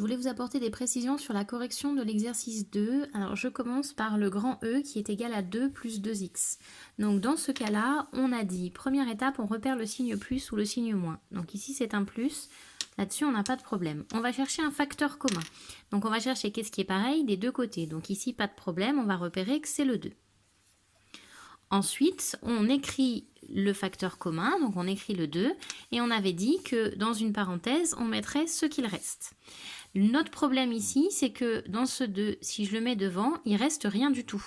Je voulais vous apporter des précisions sur la correction de l'exercice 2. Alors je commence par le grand E qui est égal à 2 plus 2x. Donc dans ce cas-là, on a dit, première étape, on repère le signe plus ou le signe moins. Donc ici c'est un plus, là-dessus on n'a pas de problème. On va chercher un facteur commun. Donc on va chercher qu'est-ce qui est pareil des deux côtés. Donc ici pas de problème, on va repérer que c'est le 2. Ensuite, on écrit le facteur commun, donc on écrit le 2, et on avait dit que dans une parenthèse, on mettrait ce qu'il reste. Notre problème ici, c'est que dans ce 2, si je le mets devant, il reste rien du tout.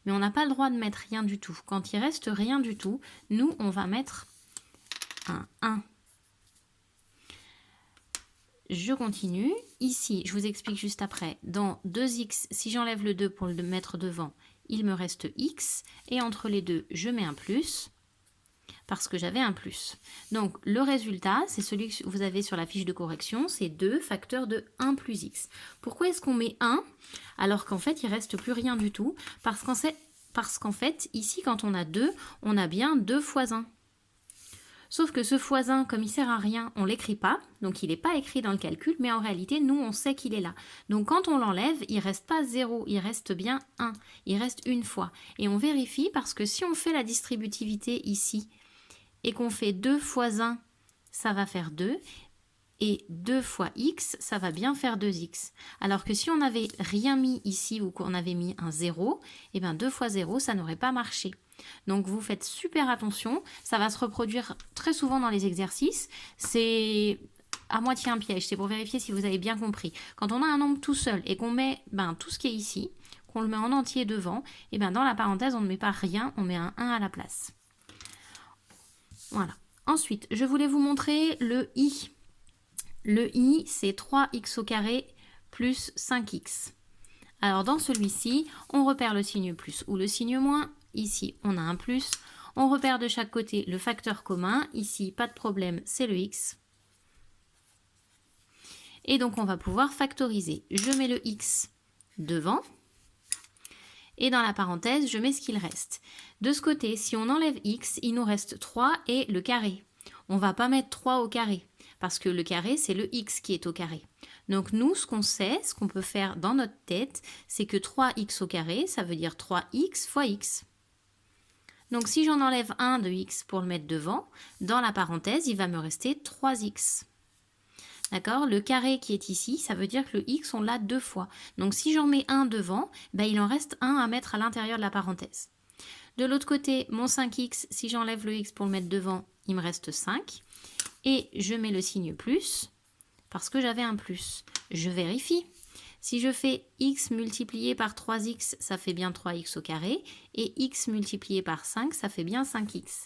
Mais on n'a pas le droit de mettre rien du tout. Quand il reste rien du tout, nous, on va mettre un 1. Je continue. Ici, je vous explique juste après. Dans 2x, si j'enlève le 2 pour le mettre devant, il me reste x. Et entre les deux, je mets un plus parce que j'avais un plus. Donc, le résultat, c'est celui que vous avez sur la fiche de correction, c'est 2 facteurs de 1 plus x. Pourquoi est-ce qu'on met 1 alors qu'en fait, il ne reste plus rien du tout? Parce qu'en fait, ici, quand on a 2, on a bien 2 fois 1. Sauf que ce fois 1, comme il ne sert à rien, on ne l'écrit pas, donc il n'est pas écrit dans le calcul, mais en réalité, nous, on sait qu'il est là. Donc quand on l'enlève, il ne reste pas 0, il reste bien 1, il reste une fois. Et on vérifie parce que si on fait la distributivité ici, et qu'on fait 2 fois 1, ça va faire 2, et 2 fois x, ça va bien faire 2x. Alors que si on n'avait rien mis ici ou qu'on avait mis un 0, et bien 2 fois 0, ça n'aurait pas marché. Donc vous faites super attention, ça va se reproduire très souvent dans les exercices. C'est à moitié un piège, c'est pour vérifier si vous avez bien compris. Quand on a un nombre tout seul et qu'on met tout ce qui est ici, qu'on le met en entier devant, et dans la parenthèse, on ne met pas rien, on met un 1 à la place. Voilà. Ensuite, je voulais vous montrer le i. Le i, c'est 3x au carré plus 5x. Alors dans celui-ci, on repère le signe plus ou le signe moins. Ici, on a un plus. On repère de chaque côté le facteur commun. Ici, pas de problème, c'est le x. Et donc, on va pouvoir factoriser. Je mets le x devant. Et dans la parenthèse, je mets ce qu'il reste. De ce côté, si on enlève x, il nous reste 3 et le carré. On ne va pas mettre 3 au carré, parce que le carré, c'est le x qui est au carré. Donc nous, ce qu'on sait, ce qu'on peut faire dans notre tête, c'est que 3x au carré, ça veut dire 3x fois x. Donc si j'en enlève 1 de x pour le mettre devant, dans la parenthèse, il va me rester 3x. D'accord? Le carré qui est ici, ça veut dire que le x, on l'a 2 fois. Donc si j'en mets 1 devant, il en reste 1 à mettre à l'intérieur de la parenthèse. De l'autre côté, mon 5x, si j'enlève le x pour le mettre devant, il me reste 5. Et je mets le signe plus, parce que j'avais un plus. Je vérifie. Si je fais x multiplié par 3x, ça fait bien 3x au carré. Et x multiplié par 5, ça fait bien 5x.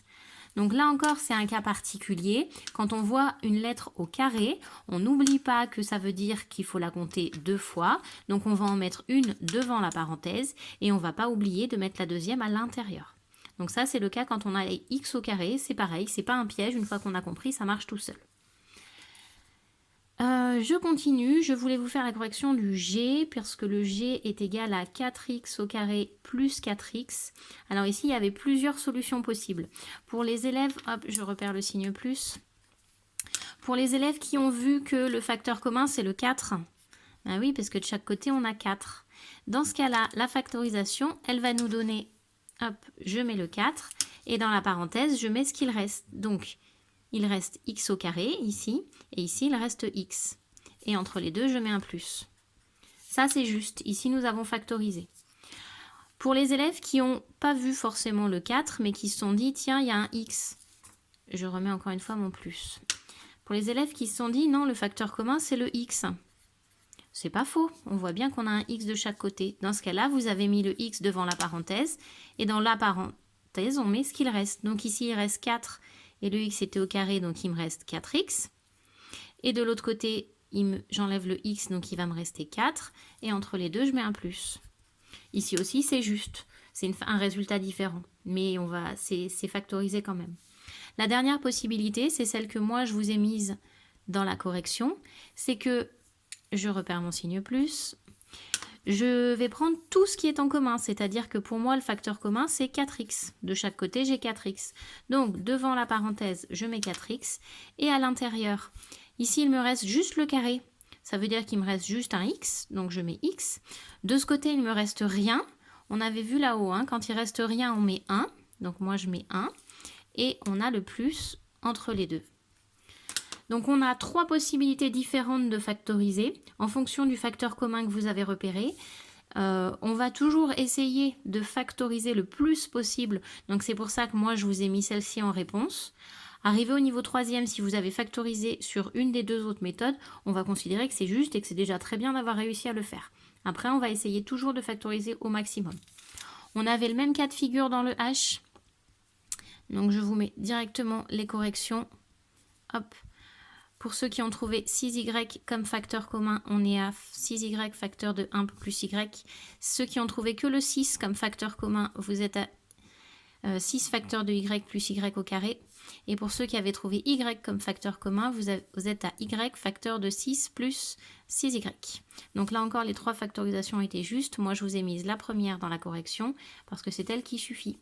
Donc là encore, c'est un cas particulier. Quand on voit une lettre au carré, on n'oublie pas que ça veut dire qu'il faut la compter 2 fois. Donc on va en mettre une devant la parenthèse et on ne va pas oublier de mettre la deuxième à l'intérieur. Donc ça, c'est le cas quand on a les x au carré. C'est pareil, c'est pas un piège. Une fois qu'on a compris, ça marche tout seul. Je continue, je voulais vous faire la correction du g, puisque le g est égal à 4x au carré plus 4x. Alors ici, il y avait plusieurs solutions possibles. Pour les élèves, hop, je repère le signe plus. Pour les élèves qui ont vu que le facteur commun, c'est le 4, ben oui, parce que de chaque côté, on a 4. Dans ce cas-là, la factorisation, elle va nous donner, hop, je mets le 4, et dans la parenthèse, je mets ce qu'il reste. Donc, il reste x au carré, ici, et ici, il reste x. Et entre les deux, je mets un plus. Ça, c'est juste. Ici, nous avons factorisé. Pour les élèves qui n'ont pas vu forcément le 4, mais qui se sont dit, tiens, il y a un x. Je remets encore une fois mon plus. Pour les élèves qui se sont dit, non, le facteur commun, c'est le x. C'est pas faux. On voit bien qu'on a un x de chaque côté. Dans ce cas-là, vous avez mis le x devant la parenthèse. Et dans la parenthèse, on met ce qu'il reste. Donc ici, il reste 4. Et le x était au carré, donc il me reste 4x. Et de l'autre côté, j'enlève le x, donc il va me rester 4. Et entre les deux, je mets un plus. Ici aussi, c'est juste. C'est un résultat différent. Mais c'est factorisé quand même. La dernière possibilité, c'est celle que moi, je vous ai mise dans la correction. C'est que je repère mon signe plus. Je vais prendre tout ce qui est en commun, c'est-à-dire que pour moi, le facteur commun, c'est 4x. De chaque côté, j'ai 4x. Donc, devant la parenthèse, je mets 4x. Et à l'intérieur, ici, il me reste juste le carré. Ça veut dire qu'il me reste juste un x, donc je mets x. De ce côté, il ne me reste rien. On avait vu là-haut, hein, quand il reste rien, on met 1. Donc moi, je mets 1. Et on a le plus entre les deux. Donc on a 3 possibilités différentes de factoriser en fonction du facteur commun que vous avez repéré. On va toujours essayer de factoriser le plus possible. Donc c'est pour ça que moi, je vous ai mis celle-ci en réponse. Arrivé au niveau 3e, si vous avez factorisé sur une des 2 autres méthodes, on va considérer que c'est juste et que c'est déjà très bien d'avoir réussi à le faire. Après, on va essayer toujours de factoriser au maximum. On avait le même cas de figure dans le H. Donc, je vous mets directement les corrections. Hop. Pour ceux qui ont trouvé 6y comme facteur commun, on est à 6y facteur de 1 plus y. Ceux qui ont trouvé que le 6 comme facteur commun, vous êtes à 6 facteurs de y plus y au carré. Et pour ceux qui avaient trouvé y comme facteur commun, vous êtes à y facteur de 6 plus 6y. Donc là encore, les 3 factorisations étaient justes. Moi, je vous ai mis la première dans la correction parce que c'est elle qui suffit.